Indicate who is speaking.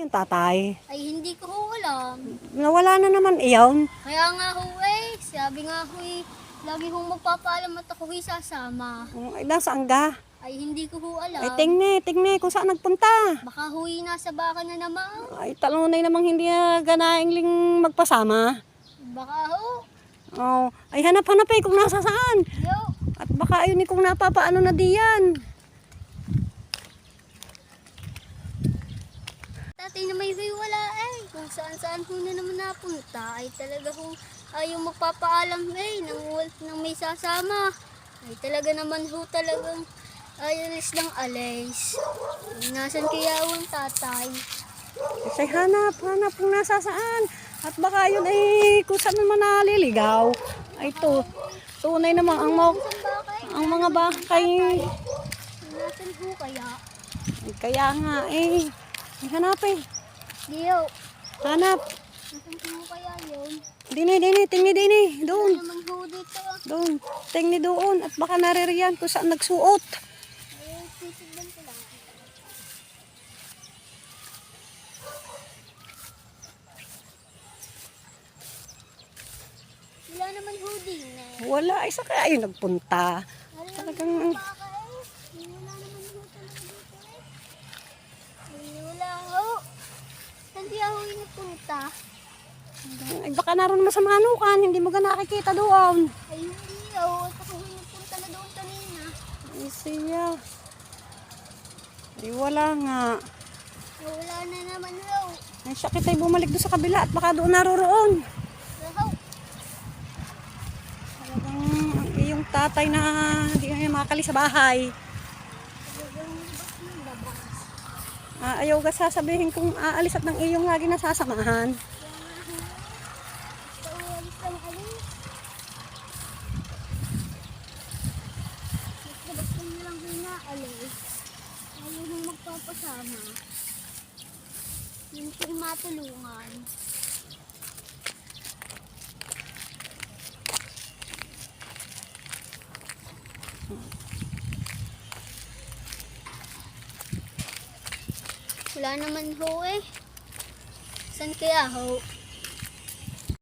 Speaker 1: yung tatay?
Speaker 2: Ay, hindi ko ho alam.
Speaker 1: Nawala na naman iyon.
Speaker 2: Kaya nga ho eh, sabi nga ho eh, lagi hong magpapaalam at ako ho'y sasama.
Speaker 1: Ay, nasaan ka?
Speaker 2: Ay, hindi ko ho alam.
Speaker 1: Ay, tingni kung saan nagpunta.
Speaker 2: Baka ho'y nasa baka na naman.
Speaker 1: Ay, talunay namang hindi na ganaingling magpasama.
Speaker 2: Baka ho.
Speaker 1: Oh, ay hanap-hanap kung nasa saan.
Speaker 2: Yo.
Speaker 1: At baka ayun kung napapaano na diyan.
Speaker 2: Tatay na may huy wala eh. Kung saan-saan ho na naman napunta ay talaga ho ayaw magpapaalam eh nang may sasama. Ay talaga naman ho talagang alis ng alis. Ay, nasan kaya ho ang tatay?
Speaker 1: Ay, hanap kung nasa saan. At baka yun ay kung saan naman naliligaw. Ay to, tunay naman ang mga bakay.
Speaker 2: Nasan ho kaya?
Speaker 1: Ay, kaya nga eh. Ay, hanap eh.
Speaker 2: Dio.
Speaker 1: Hanap.
Speaker 2: Nasan ho kaya yun?
Speaker 1: Tingni. Doon.
Speaker 2: Ano naman ho dito?
Speaker 1: Doon. Tingni doon. At baka naririyan kung saan nagsuot.
Speaker 2: Ay, titignan ko lang. Wala naman ho din eh.
Speaker 1: Wala. Ay, sa kaya ayun nagpunta.
Speaker 2: Wala
Speaker 1: Talagang
Speaker 2: naman ho baka eh. Wala naman ho talaga dito eh. Ay, wala ho. Saan di ako yung nagpunta?
Speaker 1: ay, baka naroon naman sa manukan. Hindi mo ka nakikita doon.
Speaker 2: Ay, hindi ho. At ako yung nagpunta na doon kanina.
Speaker 1: Ay, siya. Ay, wala nga.
Speaker 2: Ay, wala na naman ho.
Speaker 1: Ay, siya kita'y bumalik doon sa kabila at baka doon naroroon.
Speaker 2: Wala ho.
Speaker 1: Talagang iyong tatay na hindi na makakali sa bahay.
Speaker 2: Talagang labas ng labas.
Speaker 1: Ayaw ka sasabihin kung aalis at ng iyong lagi nasasamahan.
Speaker 2: Sa uwalis lang alis. Basta mo lang hinaalis. Ayaw nang magpapasama. Hindi ko matulungan. Wala naman ho eh. Saan kaya ho?